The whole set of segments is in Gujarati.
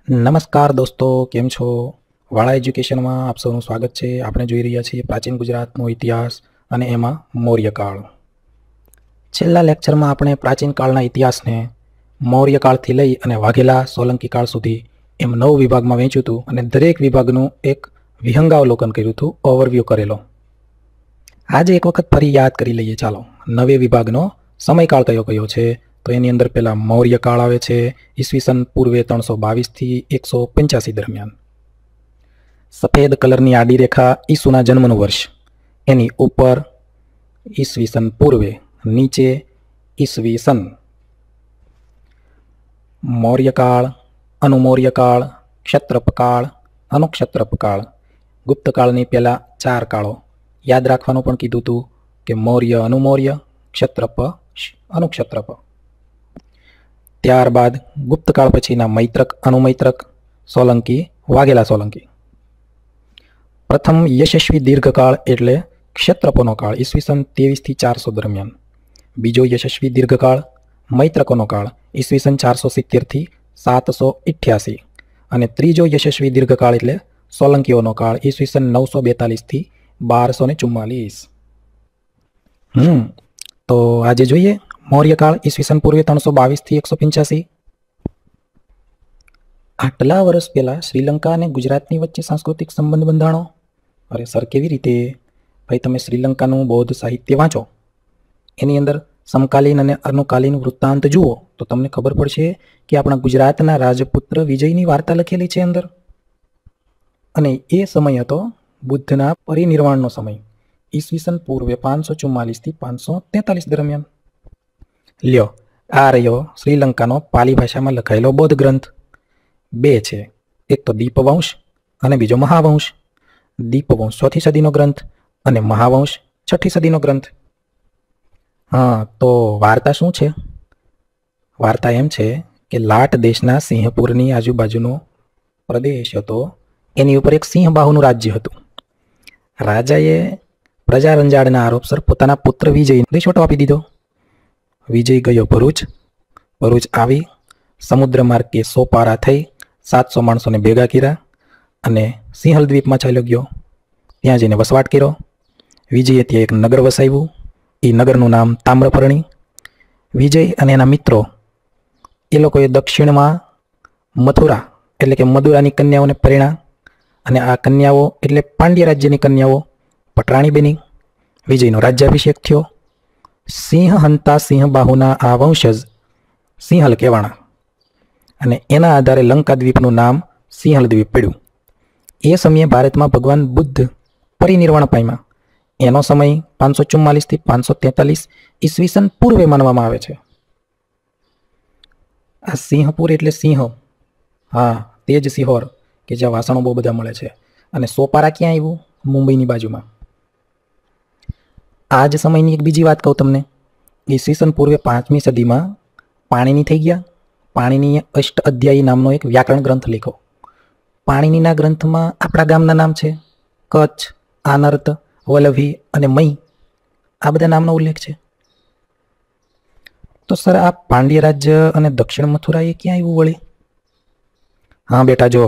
નમસ્કાર દોસ્તો, કેમ છો? વાળા એજ્યુકેશનમાં આપ સૌનું સ્વાગત છે. આપણે જોઈ રહ્યા છીએ પ્રાચીન ગુજરાતનો ઇતિહાસ અને એમાં મૌર્યકાળ. છેલ્લા લેક્ચરમાં આપણે પ્રાચીન કાળના ઇતિહાસને મૌર્યકાળથી લઈ અને વાઘેલા સોલંકી કાળ સુધી એમ 9 વિભાગમાં વહેંચ્યું હતું અને દરેક વિભાગનું એક વિહંગાવલોકન કર્યું હતું, ઓવરવ્યૂ કરેલો. આજે એક વખત ફરી યાદ કરી લઈએ. ચાલો, 9 વિભાગનો સમયકાળ કયો કયો છે? તો એની અંદર પહેલા મૌર્યકાળ આવે છે, ઈસવીસન પૂર્વે 322 થી 185 દરમિયાન. સફેદ કલરની આડી રેખા ઈસુના જન્મનું વર્ષ, એની ઉપર ઈસવીસન પૂર્વે, નીચે ઈસવીસન. મૌર્યકાળ, અનુમૌર્યકાળ, ક્ષત્રપકાળ, અનુક્ષત્રપકાળ. ગુપ્તકાળની પહેલા 4 કાળો યાદ રાખવાનું પણ કીધું હતું કે મૌર્ય, અનુમૌર્ય, ક્ષત્રપ, અનુક્ષત્રપ. ત્યારબાદ ગુપ્તકાળ પછીના મૈત્રક, અનુમૈત્રક, સોલંકી, વાઘેલા સોલંકી. પ્રથમ યશસ્વી દીર્ઘકાળ એટલે ક્ષત્રપોનો કાળ, ઈસવીસન 23 થી 400 દરમિયાન. બીજો યશસ્વી દીર્ઘકાળ મૈત્રકોનો કાળ, ઈસવીસન 470 થી 788. અને ત્રીજો યશસ્વી દીર્ઘકાળ એટલે સોલંકીઓનો કાળ, ઈસવીસન 942 થી 1244. તો આજે જોઈએ મૌર્યકાળ, ઈસવીસન પૂર્વે 322 થી 185. આટલા વર્ષ પહેલા શ્રીલંકા અને ગુજરાતની વચ્ચે સાંસ્કૃતિક સંબંધ બંધાણો. અરે સર, કેવી રીતે? ભાઈ, તમે શ્રીલંકાનું બૌદ્ધ સાહિત્ય વાંચો, એની અંદર સમકાલીન અને અનુકાલીન વૃત્તાંત જુઓ તો તમને ખબર પડશે કે આપણા ગુજરાતના રાજપુત્ર વિજયની વાર્તા લખેલી છે અંદર. અને એ સમય હતો બુદ્ધના પરિનિર્વાણનો સમય, ઈસવીસન પૂર્વે 544 થી 543 દરમિયાન. લ્યો, આ રહ્યો શ્રીલંકાનો પાલી ભાષામાં લખાયેલો બૌદ્ધ ગ્રંથ. 2 છે, એક તો દીપવંશ અને બીજો મહાવંશ. દીપવંશ 4થી સદીનો ગ્રંથ અને મહાવંશ 6ઠી સદીનો ગ્રંથ. હા, તો વાર્તા શું છે? વાર્તા એમ છે કે લાટ દેશના સિંહપુરની આજુબાજુનો પ્રદેશ હતો, એની ઉપર એક સિંહબાહુનું રાજ્ય હતું. રાજાએ પ્રજા રંજાડના આરોપસર પોતાના પુત્ર વિજયને દેશવટો આપી દીધો. વિજય ગયો ભરૂચ આવી સમુદ્ર માર્ગે સોપારા થઈ 700 માણસોને ભેગા કર્યા અને સિંહલ દ્વીપમાં ચાલ્યો ગયો. ત્યાં જઈને વસવાટ કર્યો. વિજયે ત્યાં એક નગર વસાવ્યું. એ નગરનું નામ તામ્રપર્ણી. વિજય અને એના મિત્રો એ લોકોએ દક્ષિણમાં મથુરા એટલે કે મદુરાની કન્યાઓને પરિણા, અને આ કન્યાઓ એટલે પાંડ્ય રાજ્યની કન્યાઓ પટરાણી બની. વિજયનો રાજ્યાભિષેક થયો. સિંહ હંતા સિંહબાહુના આ વંશજ સિંહલ કહેવાણા, અને એના આધારે લંકા દ્વીપનું નામ સિંહલ દ્વીપ પડ્યું. એ સમયે ભારતમાં ભગવાન બુદ્ધ પરિનિર્વાણ પામ્યા. એનો સમય 544 થી 543 ઈસવીસન પૂર્વે માનવામાં આવે છે. આ સિંહપુર એટલે સિંહ, હા, તે જ સિહોર કે જ્યાં વાસણો બહુ બધા મળે છે. અને સોપારા ક્યાં આવ્યું? મુંબઈની બાજુમાં. આ જ સમયની એક બીજી વાત કહું તમને. ઈસવીસન પૂર્વે 5મી સદીમાં પાણીની થઈ ગયા. પાણીની અષ્ટ અધ્યાયી નામનો એક વ્યાકરણ ગ્રંથ લખ્યો. પાણીનીના ગ્રંથમાં આપણા ગામના નામ છે, કચ્છ, આનર્ત, વલ્લભી અને મઈ, આ બધા નામનો ઉલ્લેખ છે. તો સર, આ પાંડ્ય રાજ્ય અને દક્ષિણ મથુરા એ ક્યાં આવ્યું વળી? હા બેટા, જો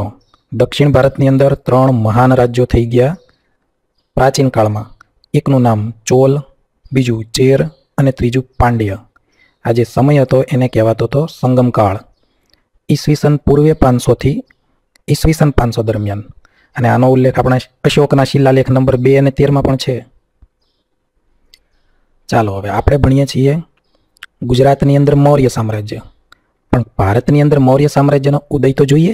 દક્ષિણ ભારતની અંદર 3 મહાન રાજ્યો થઈ ગયા પ્રાચીન કાળમાં. એકનું નામ ચોલ, બીજું ચેર અને ત્રીજું પાંડ્ય. આ જે સમય હતો એને કહેવાતો હતો સંગમકાળ, ઈસવીસન પૂર્વે 500 થી ઈસવીસન 500 દરમિયાન. અને આનો ઉલ્લેખ આપણા અશોકના શિલાલેખ નંબર 2 અને 13માં પણ છે. ચાલો, હવે આપણે ભણીએ છીએ ગુજરાતની અંદર મૌર્ય સામ્રાજ્ય, પણ ભારતની અંદર મૌર્ય સામ્રાજ્યનો ઉદય તો જોઈએ.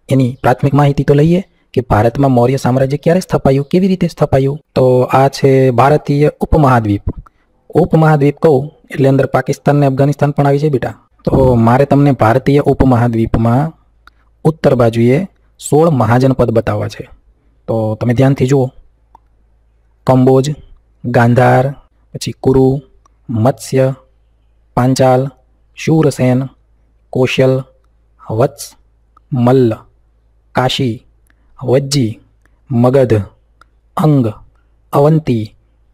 એની પ્રાથમિક માહિતી તો લઈએ કે ભારતમાં મૌર્ય સામ્રાજ્ય ક્યારે સ્થપાયું, કેવી રીતે સ્થપાયું. તો આ છે ભારતીય ઉપમહાદ્વીપ. ઉપમહાદ્વીપ કહું એટલે અંદર પાકિસ્તાન ને અફઘાનિસ્તાન પણ આવી જાય બેટા. તો મારે તમને ભારતીય ઉપમહાદ્વીપમાં ઉત્તર બાજુએ 16 મહાજનપદ બતાવવા છે. તો તમે ધ્યાનથી જુઓ. કંબોજ, ગાંધાર, પછી કુરુ, મત્સ્ય, પાંચાલ, શૂરસેન, કૌશલ, વત્સ, મલ્લ, કાશી, વજ્જી, મગધ, અંગ, અવંતી,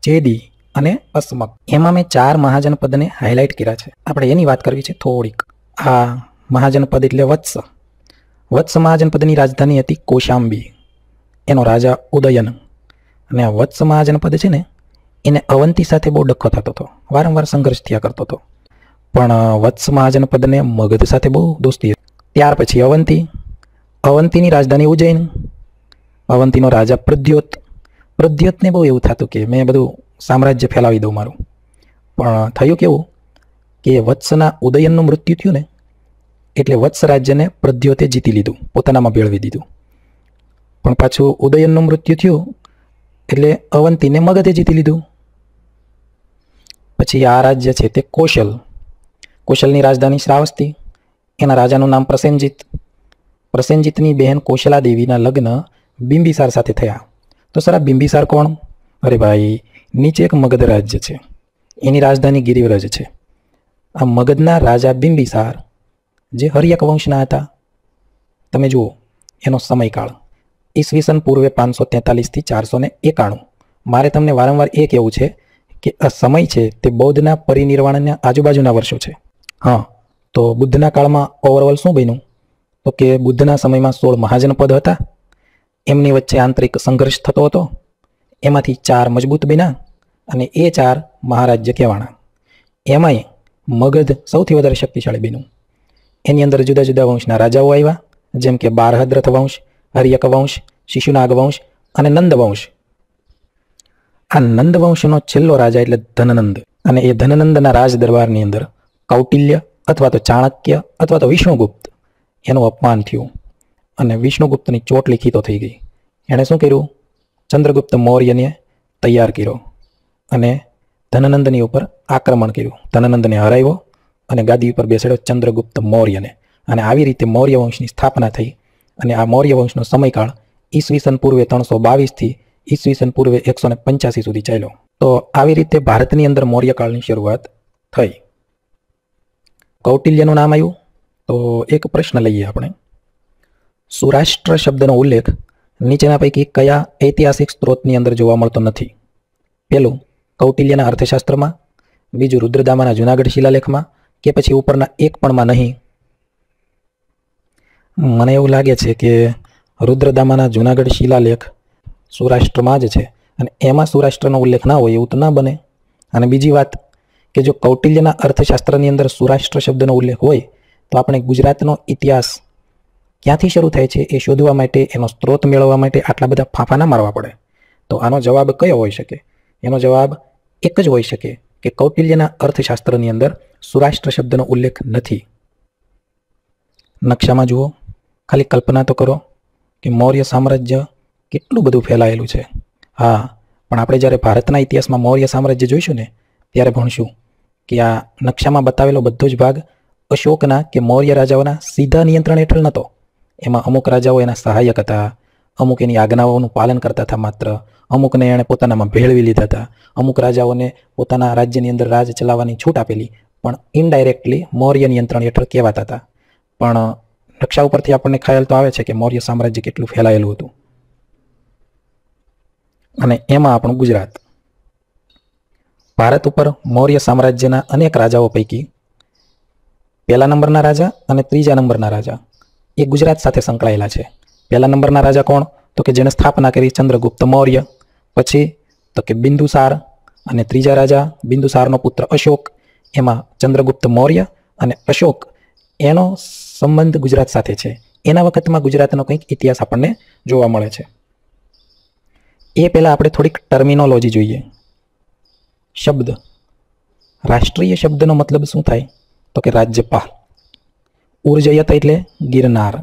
ચેદી અને અસ્મક. એમાં મેં 4 મહાજનપદને હાઇલાઇટ કર્યા છે. આપણે એની વાત કરવી છે થોડીક. આ મહાજનપદ એટલે વત્સ. વત્સ મહાજનપદની રાજધાની હતી કૌશાંબી, એનો રાજા ઉદયન. અને આ વત્સ મહાજનપદ છે ને એને અવંતી સાથે બહુ ડખો થતો હતો, વારંવાર સંઘર્ષ થયા કરતો હતો. પણ વત્સ મહાજનપદને મગધ સાથે બહુ દોસ્તી હતી. ત્યાર પછી અવંતીની રાજધાની ઉજ્જૈન. અવંતીનો રાજા પ્રદ્યોતને બહુ એવું થતું કે મેં બધું સામ્રાજ્ય ફેલાવી દઉં મારું. પણ થયું કેવું કે વત્સના ઉદયનનું મૃત્યુ થયું ને એટલે વત્સ રાજ્યને પ્રદ્યોતે જીતી લીધું, પોતાનામાં ભેળવી દીધું. પણ પાછું ઉદયનનું મૃત્યુ થયું એટલે અવંતીને મગધે જીતી લીધું. પછી આ રાજ્ય છે તે કૌશલની રાજધાની શ્રાવસ્તી. એના રાજાનું નામ પ્રસેનજીત. પ્રસેનજીતની બહેન કૌશલા દેવીના લગ્ન બિંબિસાર સાથે થયા. તો સર આ બિંબિસાર કોણ? અરે ભાઈ, નીચે એક મગધ રાજ્ય છે, એની રાજધાની ગિરિવ્રજ છે. આ મગધના રાજા બિંબિસાર જે હર્યક વંશના હતા. તમે જુઓ એનો સમયકાળ ઈસવીસન પૂર્વે 543 થી 491. મારે તમને વારંવાર એ કહેવું છે કે આ સમય છે તે બૌદ્ધના પરિનિર્વાણના આજુબાજુના વર્ષો છે. હા, તો બુદ્ધના કાળમાં ઓવરઓલ શું બન્યું? તો કે બુદ્ધના સમયમાં 16 મહાજનપદ હતા, એમની વચ્ચે આંતરિક સંઘર્ષ થતો હતો. એમાંથી 4 મજબૂત બન્યા અને એ 4 મહારાજ્ય કહેવાના. એમાંય મગધ સૌથી વધારે શક્તિશાળી બન્યું. એની અંદર જુદા જુદા વંશના રાજાઓ આવ્યા, જેમ કે બારહદ્રથ વંશ, હર્યક વંશ, શિશુનાગ વંશ અને નંદ વંશ. આ નંદ વંશનો છેલ્લો રાજા એટલે ધનનંદ. અને એ ધનનંદના રાજ દરબારની અંદર કૌટિલ્ય અથવા તો ચાણક્ય અથવા તો વિષ્ણુગુપ્ત એનું અપમાન થયું અને વિષ્ણુગુપ્તની ચોટ લીખીતો થઈ ગઈ. એણે શું કર્યું? ચંદ્રગુપ્ત મૌર્યને તૈયાર કર્યો અને ધનનંદની ઉપર આક્રમણ કર્યું. ધનનંદને હરાવ્યો અને ગાદી ઉપર બેસાડ્યો ચંદ્રગુપ્ત મૌર્યને. અને આવી રીતે મૌર્ય વંશની સ્થાપના થઈ. અને આ મૌર્ય વંશનો સમયકાળ ઈસવીસન પૂર્વે 322 થી ઈસવીસન પૂર્વે 185 સુધી ચાલ્યો. તો આવી રીતે ભારતની અંદર મૌર્યકાળની શરૂઆત થઈ. કૌટિલ્યનું નામ આવ્યું તો એક પ્રશ્ન લઈએ આપણે. સૌરાષ્ટ્ર શબ્દનો ઉલ્લેખ નીચેના પૈકી કયા ઐતિહાસિક સ્ત્રોતની અંદર જોવા મળતો નથી? પહેલું, કૌટિલ્યના અર્થશાસ્ત્રમાં. બીજું, રુદ્રદામાના જૂનાગઢ શિલાલેખમાં. કે પછી ઉપરના એક પણમાં નહીં? મને એવું લાગે છે કે રુદ્રદામાના જૂનાગઢ શિલાલેખ સૌરાષ્ટ્રમાં જ છે અને એમાં સૌરાષ્ટ્રનો ઉલ્લેખ ના હોય એવું તો ના બને. અને બીજી વાત કે જો કૌટિલ્યના અર્થશાસ્ત્રની અંદર સૌરાષ્ટ્ર શબ્દનો ઉલ્લેખ હોય તો આપણે ગુજરાતનો ઇતિહાસ ક્યાંથી શરૂ થાય છે એ શોધવા માટે, એનો સ્ત્રોત મેળવવા માટે આટલા બધા ફાંફા ના મારવા પડે. તો આનો જવાબ કયો હોઈ શકે? એનો જવાબ એક જ હોઈ શકે કે કૌટિલ્યના અર્થશાસ્ત્રની અંદર સૌરાષ્ટ્ર શબ્દનો ઉલ્લેખ નથી. નકશામાં જુઓ, ખાલી કલ્પના તો કરો કે મૌર્ય સામ્રાજ્ય કેટલું બધું ફેલાયેલું છે. હા, પણ આપણે જ્યારે ભારતના ઇતિહાસમાં મૌર્ય સામ્રાજ્ય જોઈશું ને ત્યારે ભણશું કે આ નકશામાં બતાવેલો બધો જ ભાગ અશોકના કે મૌર્ય રાજાઓના સીધા નિયંત્રણ હેઠળ નહોતો. એમાં અમુક રાજાઓ એના સહાયક હતા, અમુક એની આજ્ઞાઓનું પાલન કરતા હતા માત્ર, અમુકને એણે પોતાનામાં ભેળવી લીધા હતા, અમુક રાજાઓને પોતાના રાજ્યની અંદર રાજ ચલાવવાની છૂટ આપેલી, પણ ઇનડાયરેક્ટલી મૌર્ય નિયંત્રણ હેઠળ કહેવાતા હતા. પણ નકશા ઉપરથી આપણને ખ્યાલ તો આવે છે કે મૌર્ય સામ્રાજ્ય કેટલું ફેલાયેલું હતું. અને એમાં આપણું ગુજરાત. ભારત ઉપર મૌર્ય સામ્રાજ્યના અનેક રાજાઓ પૈકી પહેલા નંબરના રાજા અને ત્રીજા નંબરના રાજા એ ગુજરાત સાથે સંકળાયેલા છે. પહેલા નંબરના રાજા કોણ? તો કે જેણે સ્થાપના કરી ચંદ્રગુપ્ત મૌર્ય. પછી તો કે બિંદુસાર, અને ત્રીજા રાજા બિંદુસારનો પુત્ર અશોક. એમાં ચંદ્રગુપ્ત મૌર્ય અને અશોક એનો સંબંધ ગુજરાત સાથે છે. એના વખતમાં ગુજરાતનો કંઈક ઇતિહાસ આપણને જોવા મળે છે. એ પહેલાં આપણે થોડીક ટર્મિનોલોજી જોઈએ. શબ્દ, રાષ્ટ્રીય શબ્દનો મતલબ શું થાય? તો કે રાજ્યપાલ. ઉર્જયત એટલે ગિરનાર,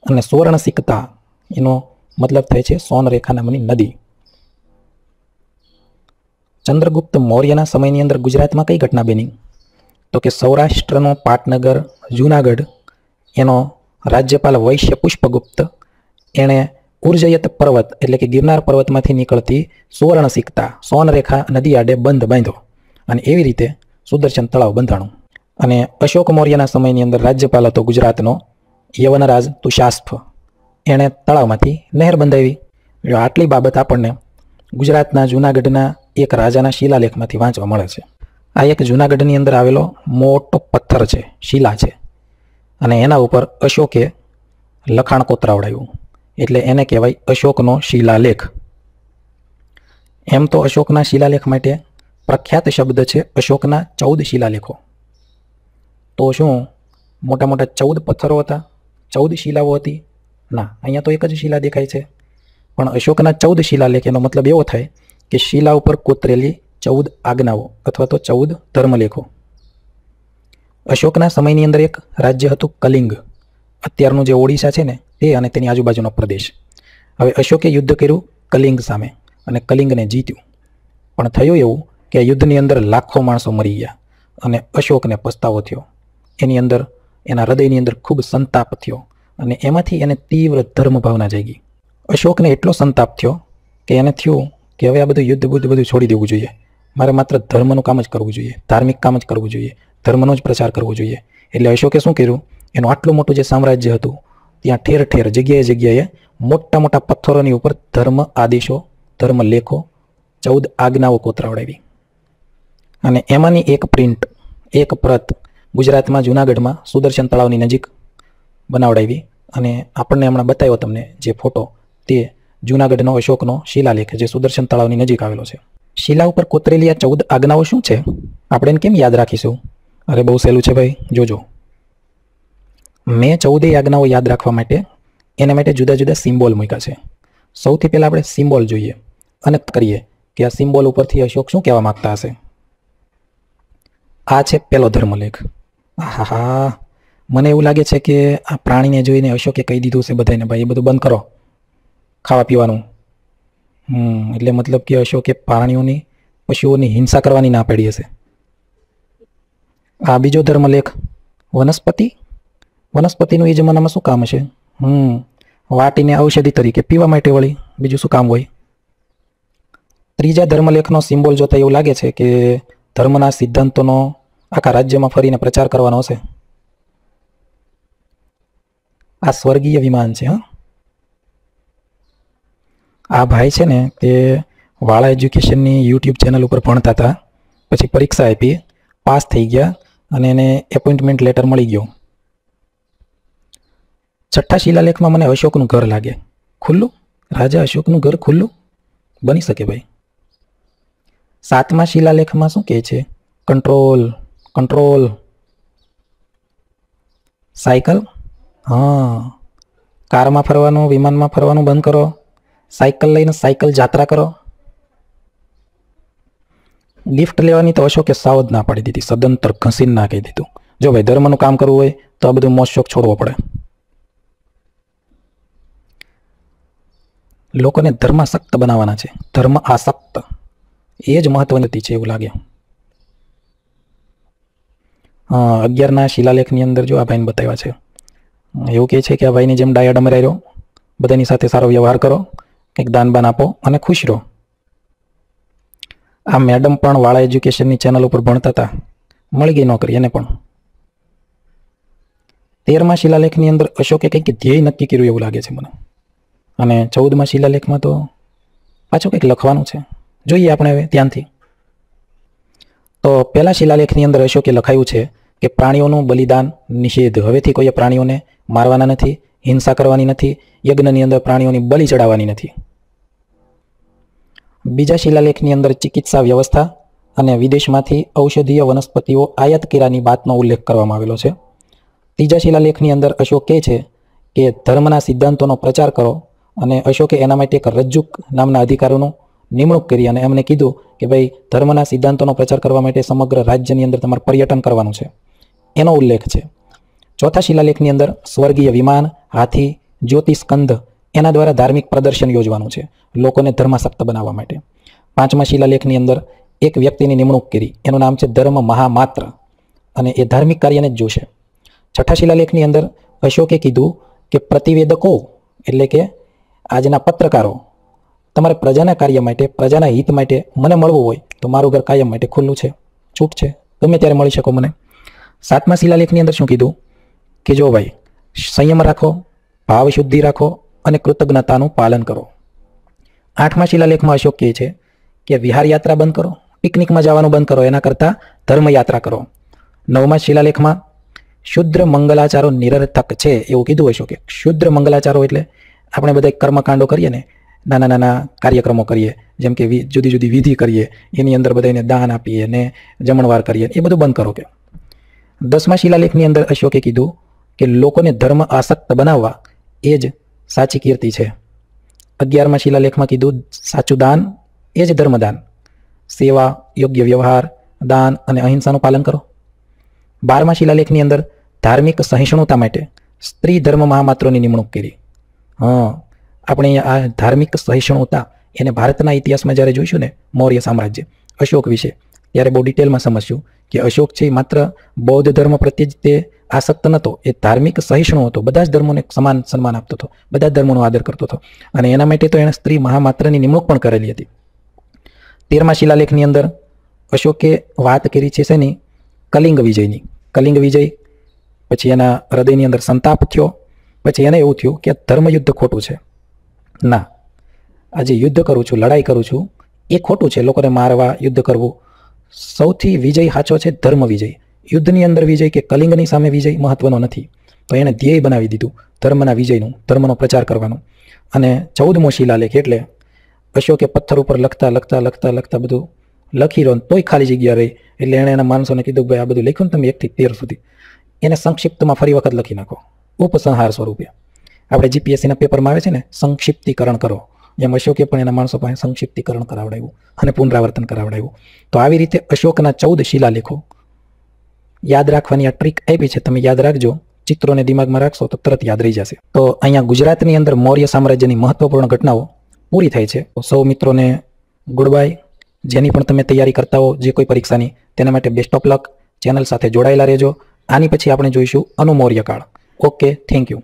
અને સુવર્ણસિકતા એનો મતલબ થાય છે સોનરેખા નામની નદી. ચંદ્રગુપ્ત મૌર્યના સમયની અંદર ગુજરાતમાં કઈ ઘટના બની? તો કે સૌરાષ્ટ્રનો પાટનગર જૂનાગઢ એનો રાજ્યપાલ વૈશ્ય પુષ્પગુપ્ત એણે ઉર્જયત પર્વત એટલે કે ગિરનાર પર્વતમાંથી નીકળતી સુવર્ણસિકતા સોનરેખા નદી આડે બંધ બાંધ્યો અને એવી રીતે સુદર્શન તળાવ બંધાણું. અને અશોક મૌર્યના સમયની અંદર રાજ્યપાલ હતો ગુજરાતનો યવનરાજ તુષાસ્ફ. એણે તળાવમાંથી નહેર બંધાવી. આટલી બાબત આપણને ગુજરાતના જૂનાગઢના એક રાજાના શિલાલેખમાંથી વાંચવા મળે છે. આ એક જૂનાગઢની અંદર આવેલો મોટો પથ્થર છે, શિલા છે, અને એના ઉપર અશોકે લખાણ કોતરાવડાવ્યું એટલે એને કહેવાય અશોકનો શિલાલેખ. એમ તો અશોકના શિલાલેખ માટે પ્રખ્યાત શબ્દ છે અશોકના 14 શિલાલેખો. તો શું મોટા મોટા 14 પથ્થરો હતા, 14 શિલાઓ હતી? ના, અહીંયા તો એક જ શિલા દેખાય છે. પણ અશોકના 14 શિલાલેખ એનો મતલબ એવો થાય કે શિલા ઉપર કોતરેલી 14 આજ્ઞાઓ અથવા તો 14 ધર્મલેખો. અશોકના સમયની અંદર એક રાજ્ય હતું કલિંગ. અત્યારનું જે ઓડિશા છે ને તે અને તેની આજુબાજુનો પ્રદેશ. હવે અશોકે યુદ્ધ કર્યું કલિંગ સામે અને કલિંગને જીત્યું. પણ થયું એવું કે યુદ્ધની અંદર લાખો માણસો મરી ગયા અને અશોકને પસ્તાવો થયો. એની અંદર એના હૃદયની અંદર ખૂબ સંતાપ થયો અને એમાંથી એને તીવ્ર ધર્મ ભાવના જાગી. અશોકને એટલો સંતાપ થયો કે એને થયું કે હવે આ બધું યુદ્ધ બધું છોડી દેવું જોઈએ. મારે માત્ર ધર્મનું કામ જ કરવું જોઈએ, ધાર્મિક કામ જ કરવું જોઈએ, ધર્મનો જ પ્રચાર કરવો જોઈએ. એટલે અશોકે શું કર્યું, એનું આટલું મોટું જે સામ્રાજ્ય હતું ત્યાં ઠેર ઠેર જગ્યાએ મોટા મોટા પથ્થરોની ઉપર ધર્મ આદેશો, ધર્મ લેખો, 14 આજ્ઞાઓ કોતરાવડાવી. અને એમાંની એક પ્રિન્ટ, એક પ્રત ગુજરાતમાં જૂનાગઢમાં સુદર્શન તળાવની નજીક બનાવડાવી. અને આપણને હમણાં બતાવ્યો તમને જે ફોટો, તે જૂનાગઢનો અશોકનો શિલાલેખ જે સુદર્શન તળાવની નજીક આવેલો છે. શિલા ઉપર કોતરેલી આ 14 આજ્ઞાઓ શું છે, આપણે એને કેમ યાદ રાખીશું? અરે બહુ સહેલું છે ભાઈ, જોજો. મેં 14 આજ્ઞાઓ યાદ રાખવા માટે એના માટે જુદા જુદા સિમ્બોલ મૂક્યા છે. સૌથી પહેલાં આપણે સિમ્બોલ જોઈએ અને કરીએ કે આ સિમ્બોલ ઉપરથી અશોક શું કહેવા માંગતા હશે. આ છે પહેલો ધર્મલેખ. આહા, મને એવું લાગે છે કે આ પ્રાણીને જોઈને અશોકે કહી દીધું છે બધાને, ભાઈ એ બધું બંધ કરો ખાવા પીવાનું. એટલે મતલબ કે અશોકે પ્રાણીઓની, પશુઓની હિંસા કરવાની ના પાડી હશે. આ બીજો ધર્મલેખ વનસ્પતિ. વનસ્પતિનું એ જમાનામાં શું કામ હશે? વાટીને ઔષધિ તરીકે પીવા માટે વળી, બીજું શું કામ હોય? ત્રીજા ધર્મલેખનો સિમ્બોલ જોતા એવું લાગે છે કે ધર્મના સિદ્ધાંતોનો આખા રાજ્યમાં ફરીને પ્રચાર કરવાનો હશે. આ સ્વર્ગીય વિમાન છે. આ ભાઈ છે ને તે વાળા એજ્યુકેશનની યુટ્યુબ ચેનલ ઉપર ભણતા હતા, પછી પરીક્ષા આપી, પાસ થઈ ગયા અને એને એપોઇન્ટમેન્ટ લેટર મળી ગયો. છઠ્ઠા શિલાલેખમાં મને અશોકનું ઘર લાગે ખુલ્લું. રાજા અશોકનું ઘર ખુલ્લું બની શકે ભાઈ. સાતમા શિલાલેખમાં શું કહે છે? કંટ્રોલ. Control cycle. કારમાં ફરવાનું, વિમાનમાં ફરવાનું બંધ કરો. સાયકલ લઈને સાયકલ જાત્રા કરો. ગિફ્ટ લેવાની તો અશોકે સાવ જ ના પાડી દીધી, સદંતર ઘસીને ના કહી દીધું. જો ભાઈ ધર્મનું કામ કરવું હોય તો આ બધું મોજ શોખ છોડવો પડે. લોકોને ધર્માસક્ત બનાવવાના છે, ધર્મ આસક્ત. એ જ મહત્વની હતી છે એવું લાગે. 11ના શિલાલેખની અંદર જો આ ભાઈને બતાવ્યા છે, એવું કહે છે કે આ ભાઈની જેમ ડાયા ડમરાઈ રહ્યો, બધાની સાથે સારો વ્યવહાર કરો, કંઈક દાન બાન આપો અને ખુશ રહો. આ મેડમ પણ વાળા એજ્યુકેશનની ચેનલ ઉપર ભણતા હતા, મળી ગઈ નોકરી એને પણ. 13મા શિલાલેખની અંદર અશોકે કંઈક ધ્યેય નક્કી કર્યું એવું લાગે છે મને. અને 14મા શિલાલેખમાં તો પાછું કંઈક લખવાનું છે, જોઈએ આપણે હવે ધ્યાનથી. તો પહેલા શિલાલેખની અંદર અશોકે લખાયું છે કે પ્રાણીઓનું બલિદાન નિષેધ. હવેથી કોઈએ પ્રાણીઓને મારવાના નથી, હિંસા કરવાની નથી, યજ્ઞની અંદર પ્રાણીઓની બલિ ચડાવવાની નથી. બીજા શિલાલેખની અંદર ચિકિત્સા વ્યવસ્થા અને વિદેશમાંથી ઔષધીય વનસ્પતિઓ આયાત કર્યાની વાતનો ઉલ્લેખ કરવામાં આવેલો છે. ત્રીજા શિલાલેખની અંદર અશોક કહે છે કે ધર્મના સિદ્ધાંતોનો પ્રચાર કરો અને અશોકે એના માટે એક રજ્જુક નામના અધિકારીનું નિમણૂક કરી અને એમને કીધું કે ભાઈ ધર્મના સિદ્ધાંતોનો પ્રચાર કરવા માટે સમગ્ર રાજ્યની અંદર તમારે પર્યટન કરવાનું છે, એનો ઉલ્લેખ છે. ચોથા શિલાલેખની અંદર સ્વર્ગીય વિમાન, હાથી, જ્યોતિસ્કંદ એના દ્વારા ધાર્મિક પ્રદર્શન યોજવાનું છે, લોકોને ધર્માસક્ત બનાવવા માટે. પાંચમા શિલાલેખની અંદર એક વ્યક્તિની નિમણૂક કરી, એનું નામ છે ધર્મ મહામાત્ર, અને એ ધાર્મિક કાર્યને જ જોશે. છઠ્ઠા શિલાલેખની અંદર અશોકે કીધું કે પ્રતિવેદકો એટલે કે આજના પત્રકારો, તમારે પ્રજાના કાર્ય માટે, પ્રજાના હિત માટે મને મળવું હોય તો મારું ઘર કાયમ માટે ખુલ્લું છે, છૂટ છે, ગમે ત્યારે મળી શકો મને. સાતમા શિલાલેખની અંદર શું કીધું કે જો ભાઈ સંયમ રાખો, ભાવ શુદ્ધિ રાખો અને કૃતજ્ઞતાનું પાલન કરો. આઠમા શિલાલેખમાં અશોક કહે છે કે વિહાર યાત્રા બંધ કરો, પિકનિકમાં જવાનું બંધ કરો, એના કરતાં ધર્મયાત્રા કરો. નવમા શિલાલેખમાં શુદ્ર મંગલાચારો નિરર્થક છે એવું કીધું અશોકે. શુદ્ર મંગલાચારો એટલે આપણે બધા કર્મકાંડો કરીએ ને, નાના નાના કાર્યક્રમો કરીએ, જેમ કે જુદી જુદી વિધિ કરીએ, એની અંદર બધાને દાન આપીએ ને જમણવાર કરીએ, એ બધું બંધ કરો કે. 10મા શિલાલેખની અંદર અશોકે કીધું કે લોકોને ધર્મ આસક્ત બનાવવા એ જ સાચી કીર્તિ છે. 11મા શિલાલેખમાં કીધું સાચું દાન એ જ ધર્મદાન. સેવા, યોગ્ય વ્યવહાર, દાન અને અહિંસાનું પાલન કરો. 12મા શિલાલેખની અંદર ધાર્મિક સહિષ્ણુતા માટે સ્ત્રી ધર્મ મહામાત્રોની નિમણૂક કરી. આપણે આ ધાર્મિક સહિષ્ણુતા એને ભારતના ઇતિહાસમાં જ્યારે જોઈશું ને, મૌર્ય સામ્રાજ્ય, અશોક વિશે, ત્યારે બહુ ડિટેલમાં સમજશું કે અશોક છે માત્ર બૌદ્ધ ધર્મ પ્રત્યે જ તે આસક્ત નહોતો, એ ધાર્મિક સહિષ્ણુ હતો. બધા જ ધર્મોને સમાન સન્માન આપતો હતો, બધા જ ધર્મોનો આદર કરતો હતો, અને એના માટે તો એણે સ્ત્રી મહામાત્રની નિમણૂક પણ કરેલી હતી. 13મા શિલાલેખની અંદર અશોકે વાત કરી છે શેની? કલિંગ વિજયની. કલિંગ વિજય પછી એના હૃદયની અંદર સંતાપ થયો. પછી એને એવું થયું કે ધર્મયુદ્ધ ખોટું છે. ના, આજે યુદ્ધ કરું છું, લડાઈ કરું છું, એ ખોટું છે. લોકોને મારવા, યુદ્ધ કરવું, સૌથી વિજય સાચો છે ધર્મ વિજય. યુદ્ધની અંદર વિજય કે કલિંગની સામે વિજય મહત્વનો નથી. તો એણે ધ્યેય બનાવી દીધું ધર્મના વિજયનું, ધર્મનો પ્રચાર કરવાનું. અને 14મો શિલાલેખ એટલે અશોકે પથ્થર ઉપર લખતા લખતા લખતા લખતા બધું લખી રહ્યો, તોય ખાલી જગ્યા રહી. એટલે એણે એના માણસોને કીધું, ભાઈ આ બધું લખ્યું ને તમે 1 થી 13 સુધી, એને સંક્ષિપ્તમાં ફરી વખત લખી નાખો, ઉપસંહાર સ્વરૂપે. આપણે જીપીએસસીના પેપરમાં આવે છે ને, સંક્ષિપ્તીકરણ કરો, એમ અશોકે પણ એના માણસો પાસે સંક્ષિપ્તીકરણ કરાવડાવ્યું અને પુનરાવર્તન કરાવડાવ્યું. તો આવી રીતે અશોકના 14 શિલાલેખો યાદ રાખવાની આ ટ્રીક આપી છે, તમે યાદ રાખજો. ચિત્રોને દિમાગમાં રાખશો તો તરત યાદ રહી જશે. તો અહીંયા ગુજરાતની અંદર મૌર્ય સામ્રાજ્યની મહત્વપૂર્ણ ઘટનાઓ પૂરી થાય છે. સૌ મિત્રોને ગુડ બાય. જેની પણ તમે તૈયારી કરતા હો જે કોઈ પરીક્ષાની, તેના માટે બેસ્ટ ઓફ લક. ચેનલ સાથે જોડાયેલા રહેજો. આની પછી આપણે જોઈશું અનુમૌર્ય કાળ. Okay, thank you.